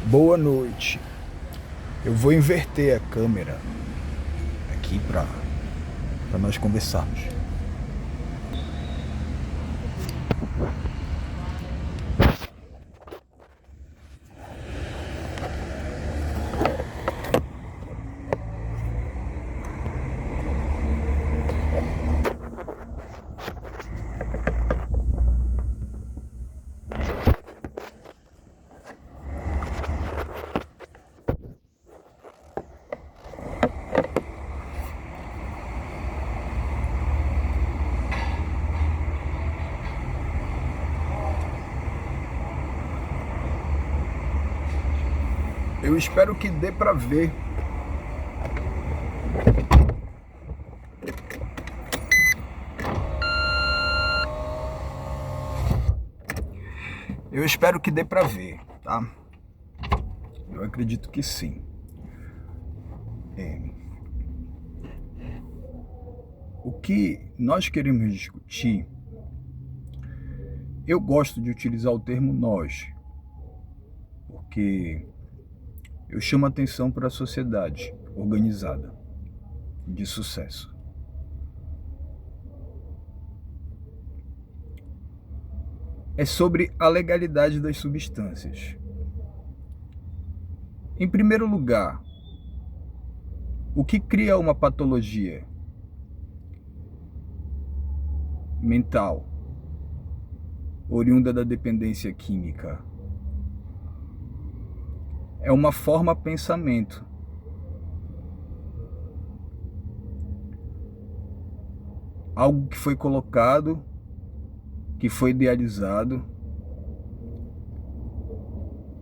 Boa noite. Eu vou inverter a câmera aqui para nós conversarmos. Eu espero que dê para ver. Eu espero que dê para ver, tá? Eu acredito que sim. O que nós queremos discutir, eu gosto de utilizar o termo nós, porque eu chamo atenção para a sociedade organizada, de sucesso. É sobre a legalidade das substâncias. Em primeiro lugar, o que cria uma patologia mental oriunda da dependência química? É uma forma pensamento. Algo que foi colocado, que foi idealizado,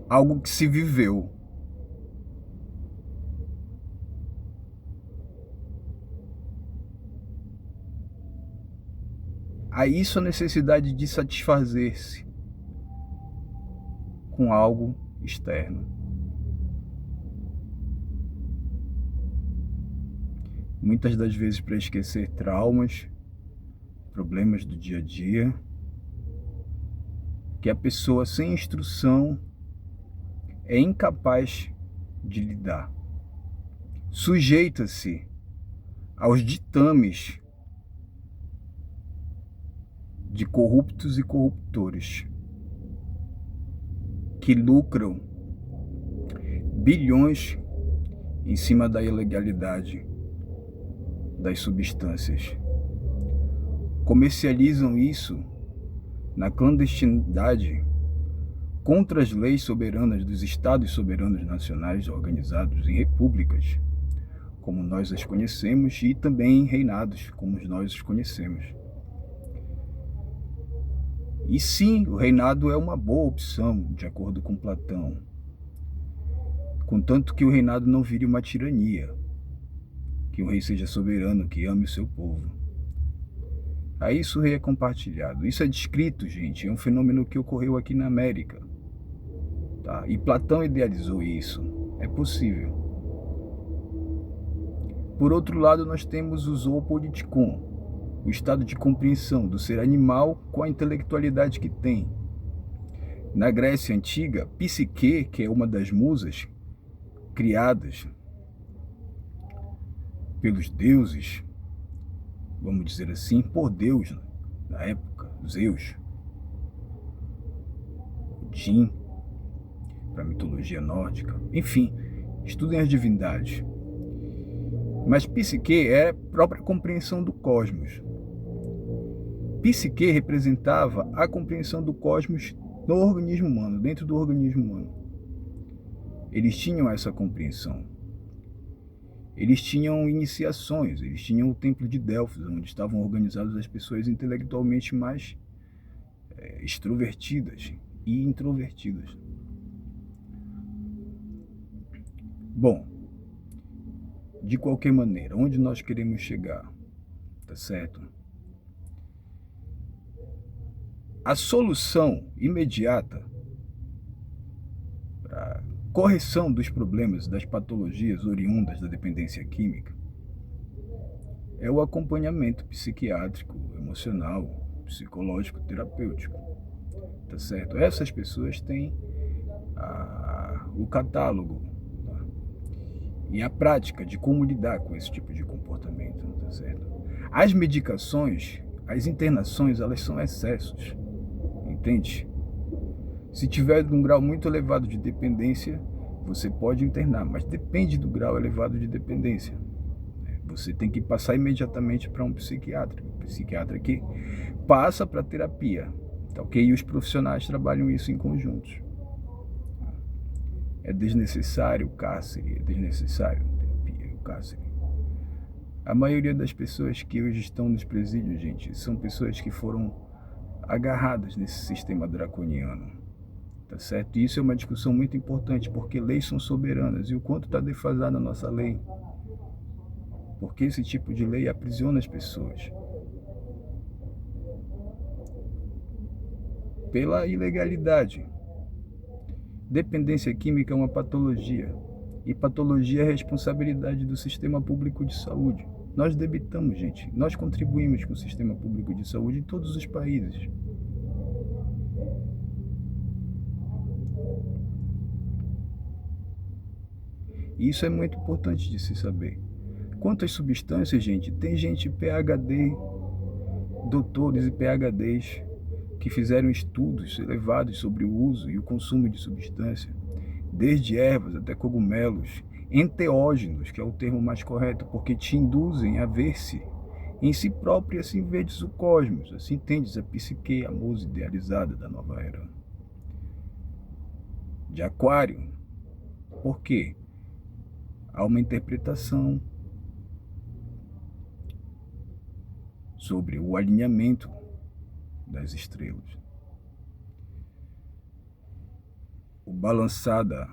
algo que se viveu. Há isso a necessidade de satisfazer-se com algo externo. Muitas das vezes para esquecer traumas, problemas do dia a dia, que a pessoa sem instrução é incapaz de lidar. Sujeita-se aos ditames de corruptos e corruptores que lucram bilhões em cima da ilegalidade das substâncias. Comercializam isso na clandestinidade contra as leis soberanas dos estados soberanos nacionais organizados em repúblicas, como nós as conhecemos, e também em reinados, como nós os conhecemos. E sim, o reinado é uma boa opção, de acordo com Platão, contanto que o reinado não vire uma tirania, que o rei seja soberano, que ame o seu povo. A isso o rei é compartilhado. Isso é descrito, gente, é um fenômeno que ocorreu aqui na América. Tá? E Platão idealizou isso. É possível. Por outro lado, nós temos o zoopolitikon, o estado de compreensão do ser animal com a intelectualidade que tem. Na Grécia Antiga, Psique, que é uma das musas criadas pelos deuses, vamos dizer assim, por Deus, na época, Zeus, Odin, para a mitologia nórdica, enfim, estudem as divindades. Mas Psique é a própria compreensão do cosmos. Psique representava a compreensão do cosmos no organismo humano, dentro do organismo humano. Eles tinham essa compreensão. Eles tinham iniciações, eles tinham o Templo de Delfos, onde estavam organizadas as pessoas intelectualmente mais extrovertidas e introvertidas. Bom, de qualquer maneira, onde nós queremos chegar, tá certo? A solução imediata para correção dos problemas, das patologias oriundas da dependência química é o acompanhamento psiquiátrico, emocional, psicológico, terapêutico, tá certo? Essas pessoas têm o catálogo, tá? E a prática de como lidar com esse tipo de comportamento, tá certo? As medicações, as internações, elas são excessos, entende? Se tiver um grau muito elevado de dependência, você pode internar, mas depende do grau elevado de dependência. Você tem que passar imediatamente para um psiquiatra que passa para terapia, tá ok? E os profissionais trabalham isso em conjunto. É desnecessário o cárcere, é desnecessário a terapia, o cárcere. A maioria das pessoas que hoje estão nos presídios, gente, são pessoas que foram agarradas nesse sistema draconiano, tá certo? E isso é uma discussão muito importante, porque leis são soberanas, e o quanto está defasada a nossa lei. Porque esse tipo de lei aprisiona as pessoas. Pela ilegalidade. Dependência química é uma patologia. E patologia é responsabilidade do sistema público de saúde. Nós debitamos, gente. Nós contribuímos com o sistema público de saúde em todos os países. E isso é muito importante de se saber. Quanto às substâncias, gente, tem gente PhD, doutores e PhDs, que fizeram estudos elevados sobre o uso e o consumo de substância, desde ervas até cogumelos, enteógenos, que é o termo mais correto, porque te induzem a ver-se em si próprio e assim vedes o cosmos, assim entendes a psique, a musa idealizada da nova era. De Aquário. Por quê? Há uma interpretação sobre o alinhamento das estrelas. O balançada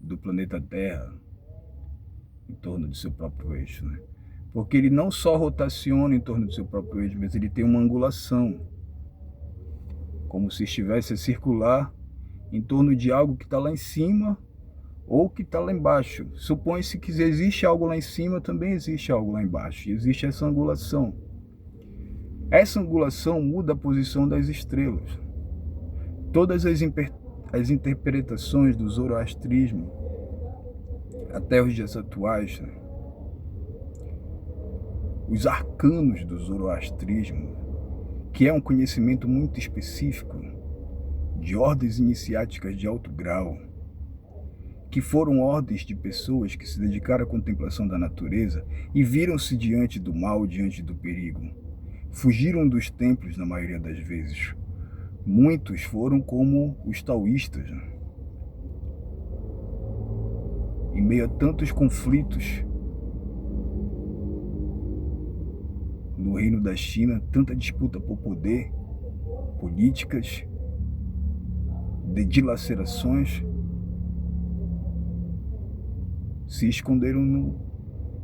do planeta Terra em torno de seu próprio eixo, né? Porque ele não só rotaciona em torno do seu próprio eixo, mas ele tem uma angulação, como se estivesse a circular em torno de algo que está lá em cima ou que está lá embaixo. Supõe-se que se existe algo lá em cima, também existe algo lá embaixo. E existe essa angulação. Essa angulação muda a posição das estrelas. Todas as interpretações do zoroastrismo, até os dias atuais, né? Os arcanos do zoroastrismo, que é um conhecimento muito específico de ordens iniciáticas de alto grau, que foram ordens de pessoas que se dedicaram à contemplação da natureza e viram-se diante do mal, diante do perigo. Fugiram dos templos na maioria das vezes. Muitos foram como os taoístas. Em meio a tantos conflitos no reino da China, tanta disputa por poder, políticas, de dilacerações, se esconderam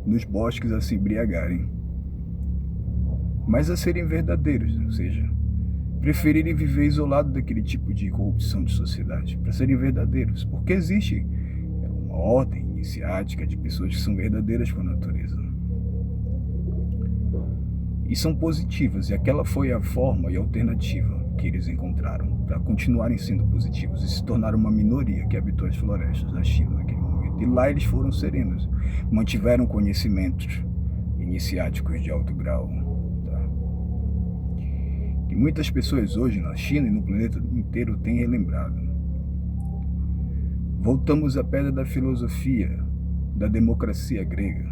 nos bosques a se embriagarem, mas a serem verdadeiros, ou seja, preferirem viver isolado daquele tipo de corrupção de sociedade, para serem verdadeiros, porque existe uma ordem iniciática de pessoas que são verdadeiras com a natureza. E são positivas, e aquela foi a forma e a alternativa que eles encontraram para continuarem sendo positivos e se tornaram uma minoria que habitou as florestas da China naquele momento. E lá eles foram serenos, mantiveram conhecimentos iniciáticos de alto grau. Tá? Que muitas pessoas hoje na China e no planeta inteiro têm relembrado. Voltamos à pedra da filosofia, da democracia grega.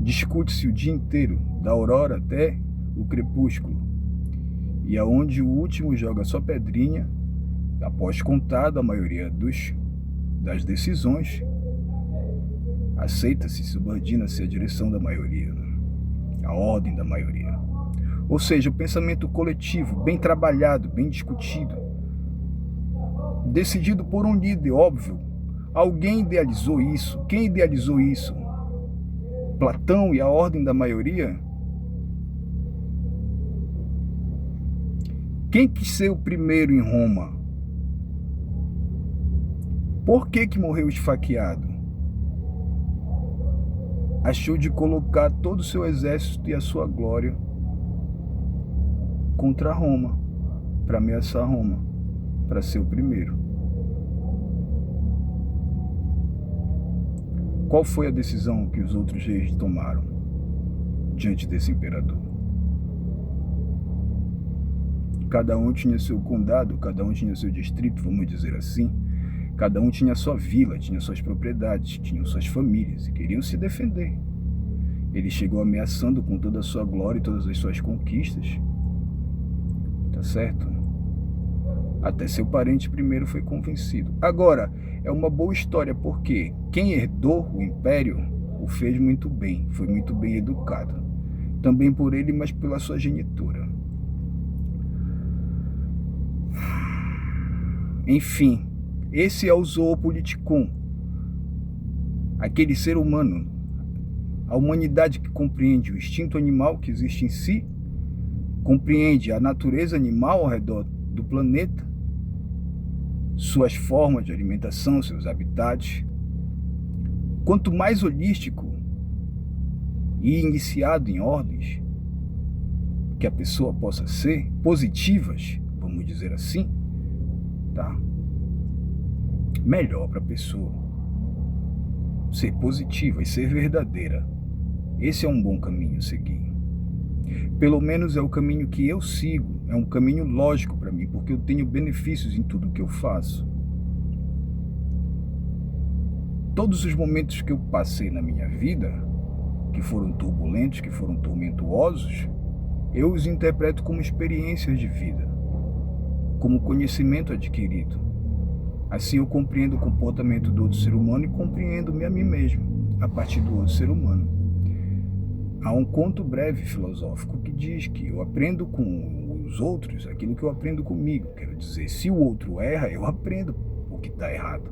Discute-se o dia inteiro, da aurora até o crepúsculo, e aonde o último joga sua pedrinha, após contada a maioria das decisões, aceita-se, subordina-se à direção da maioria, a ordem da maioria. Ou seja, o pensamento coletivo, bem trabalhado, bem discutido, decidido por um líder, óbvio. Alguém idealizou isso. Quem idealizou isso? Platão e a ordem da maioria? Quem quis ser o primeiro em Roma? Por que morreu esfaqueado? Achou de colocar todo o seu exército e a sua glória contra Roma, para ameaçar Roma, para ser o primeiro. Qual foi a decisão que os outros reis tomaram diante desse imperador? Cada um tinha seu condado, cada um tinha seu distrito, vamos dizer assim. Cada um tinha sua vila, tinha suas propriedades, tinham suas famílias e queriam se defender. Ele chegou ameaçando com toda a sua glória e todas as suas conquistas. Tá certo? Até seu parente primeiro foi convencido. Agora, é uma boa história porque quem herdou o império o fez muito bem, foi muito bem educado. Também por ele, mas pela sua genitora. Enfim, esse é o Zoopoliticon. Aquele ser humano, a humanidade que compreende o instinto animal que existe em si, compreende a natureza animal ao redor do planeta, suas formas de alimentação, seus habitats. Quanto mais holístico e iniciado em ordens que a pessoa possa ser, positivas, vamos dizer assim, tá? Melhor para a pessoa ser positiva e ser verdadeira. Esse é um bom caminho a seguir. Pelo menos é o caminho que eu sigo, é um caminho lógico para mim, porque eu tenho benefícios em tudo que eu faço. Todos os momentos que eu passei na minha vida, que foram turbulentos, que foram tormentosos, eu os interpreto como experiências de vida, como conhecimento adquirido. Assim eu compreendo o comportamento do outro ser humano e compreendo-me a mim mesmo, a partir do outro ser humano. Há um conto breve filosófico que diz que eu aprendo com os outros aquilo que eu aprendo comigo. Quero dizer, se o outro erra, eu aprendo o que está errado.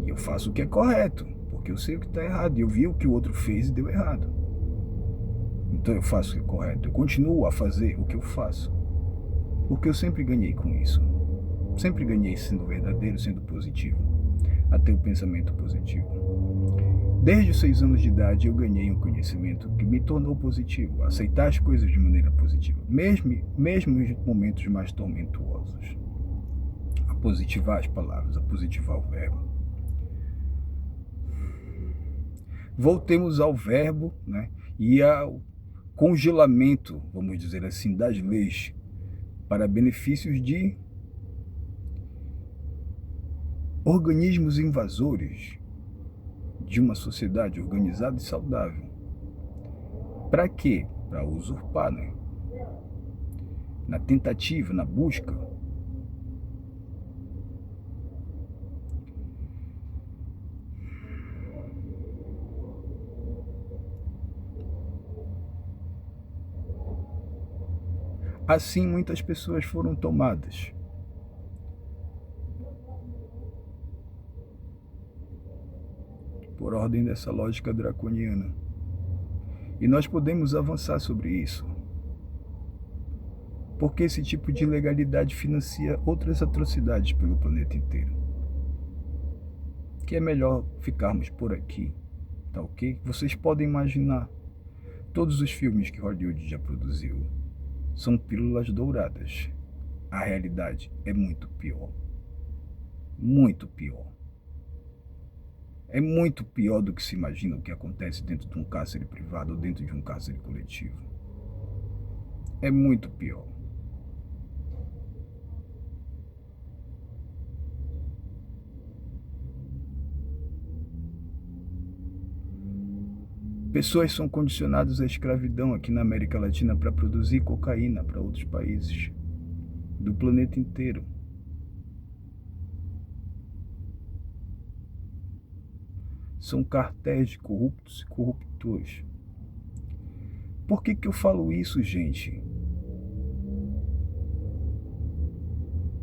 E eu faço o que é correto, porque eu sei o que está errado. E eu vi o que o outro fez e deu errado. Então eu faço o que é correto. Eu continuo a fazer o que eu faço. Porque eu sempre ganhei com isso. Sempre ganhei sendo verdadeiro, sendo positivo. A ter o pensamento positivo. Desde os 6 anos de idade eu ganhei um conhecimento que me tornou positivo, aceitar as coisas de maneira positiva, mesmo nos momentos mais tormentosos. A positivar as palavras, a positivar o verbo. Voltemos ao verbo, né, e ao congelamento, vamos dizer assim, das leis para benefícios de organismos invasores de uma sociedade organizada e saudável. Para quê? Para usurpar, né? Na tentativa, na busca. Assim, muitas pessoas foram tomadas. Por ordem dessa lógica draconiana. E nós podemos avançar sobre isso. Porque esse tipo de ilegalidade financia outras atrocidades pelo planeta inteiro. Que é melhor ficarmos por aqui, tá ok? Vocês podem imaginar, todos os filmes que Hollywood já produziu são pílulas douradas. A realidade é muito pior. Muito pior. É muito pior do que se imagina o que acontece dentro de um cárcere privado ou dentro de um cárcere coletivo. É muito pior. Pessoas são condicionadas à escravidão aqui na América Latina para produzir cocaína para outros países do planeta inteiro. São cartéis de corruptos e corruptores. Por que eu falo isso, gente?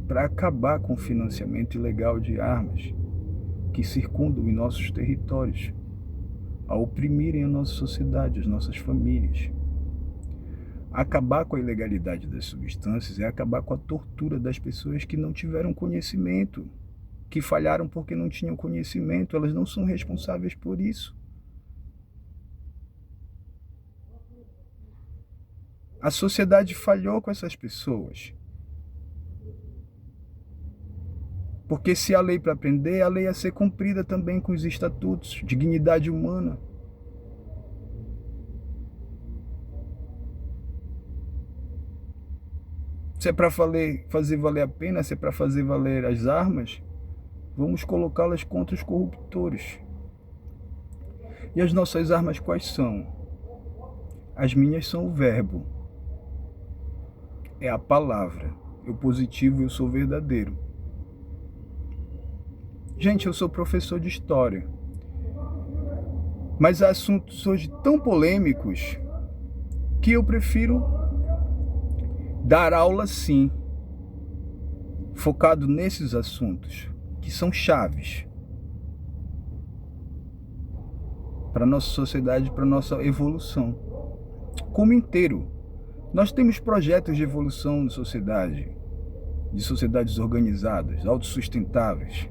Para acabar com o financiamento ilegal de armas que circundam em nossos territórios, a oprimirem a nossa sociedade, as nossas famílias. Acabar com a ilegalidade das substâncias é acabar com a tortura das pessoas que não tiveram conhecimento, que falharam porque não tinham conhecimento, elas não são responsáveis por isso. A sociedade falhou com essas pessoas. Porque se há lei para prender, a lei a ser cumprida também com os estatutos, dignidade humana. Se é para fazer valer a pena, se é para fazer valer as armas, vamos colocá-las contra os corruptores. E as nossas armas quais são? As minhas são o verbo. É a palavra. Eu positivo, eu sou verdadeiro. Gente, eu sou professor de história. Mas há assuntos hoje tão polêmicos que eu prefiro dar aula sim, focado nesses assuntos que são chaves para a nossa sociedade, para a nossa evolução como inteiro. Nós temos projetos de evolução de sociedades organizadas, autossustentáveis.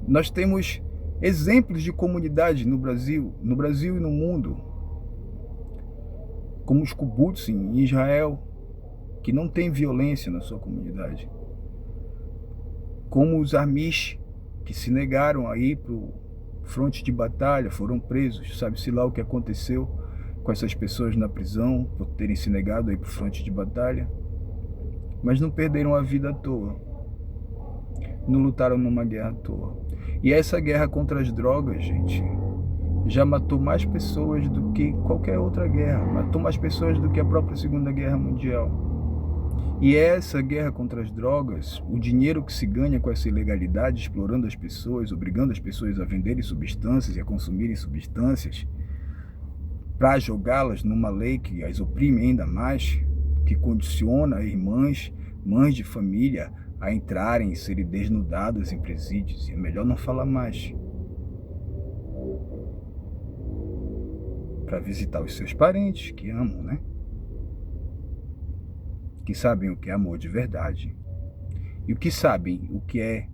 Nós temos exemplos de comunidade no Brasil e no mundo, como os kibbutz em Israel, que não tem violência na sua comunidade, como os Amish, que se negaram a ir para o fronte de batalha, foram presos, sabe-se lá o que aconteceu com essas pessoas na prisão, por terem se negado a ir para o fronte de batalha, mas não perderam a vida à toa, não lutaram numa guerra à toa. E essa guerra contra as drogas, gente, já matou mais pessoas do que qualquer outra guerra, matou mais pessoas do que a própria Segunda Guerra Mundial. E essa guerra contra as drogas, o dinheiro que se ganha com essa ilegalidade, explorando as pessoas, obrigando as pessoas a venderem substâncias e a consumirem substâncias, para jogá-las numa lei que as oprime ainda mais, que condiciona irmãs, mães de família a entrarem e serem desnudadas em presídios. E é melhor não falar mais. Para visitar os seus parentes que amam, né? Que sabem o que é amor de verdade. E o que sabem o que é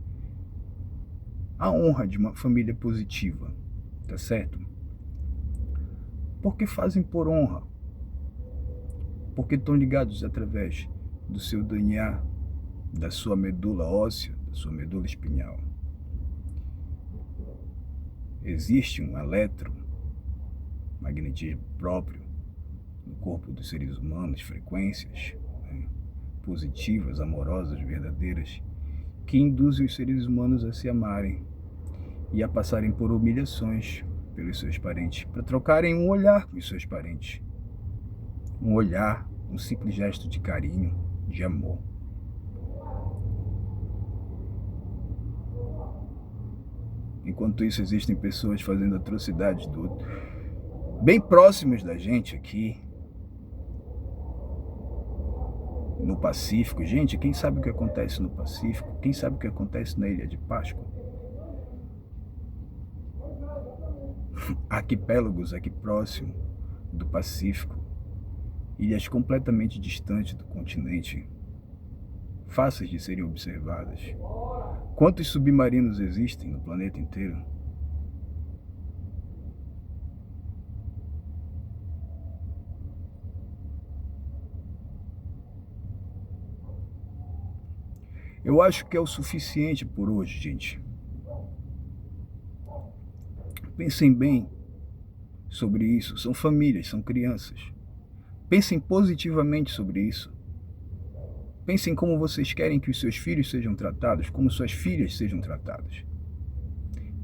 a honra de uma família positiva. Tá certo? Porque fazem por honra. Porque estão ligados através do seu DNA, da sua medula óssea, da sua medula espinhal. Existe um eletromagnetismo próprio no corpo dos seres humanos, frequências, né, positivas, amorosas, verdadeiras, que induzem os seres humanos a se amarem e a passarem por humilhações pelos seus parentes, para trocarem um olhar com os seus parentes. Um olhar, um simples gesto de carinho, de amor. Enquanto isso, existem pessoas fazendo atrocidades bem próximos da gente aqui, no Pacífico. Gente, quem sabe o que acontece no Pacífico? Quem sabe o que acontece na Ilha de Páscoa? Arquipélagos aqui próximo do Pacífico, ilhas completamente distantes do continente, fáceis de serem observadas. Quantos submarinos existem no planeta inteiro? Eu acho que é o suficiente por hoje, gente. Pensem bem sobre isso. São famílias, são crianças. Pensem positivamente sobre isso. Pensem como vocês querem que os seus filhos sejam tratados, como suas filhas sejam tratadas.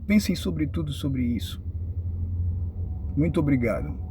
Pensem sobretudo sobre isso. Muito obrigado.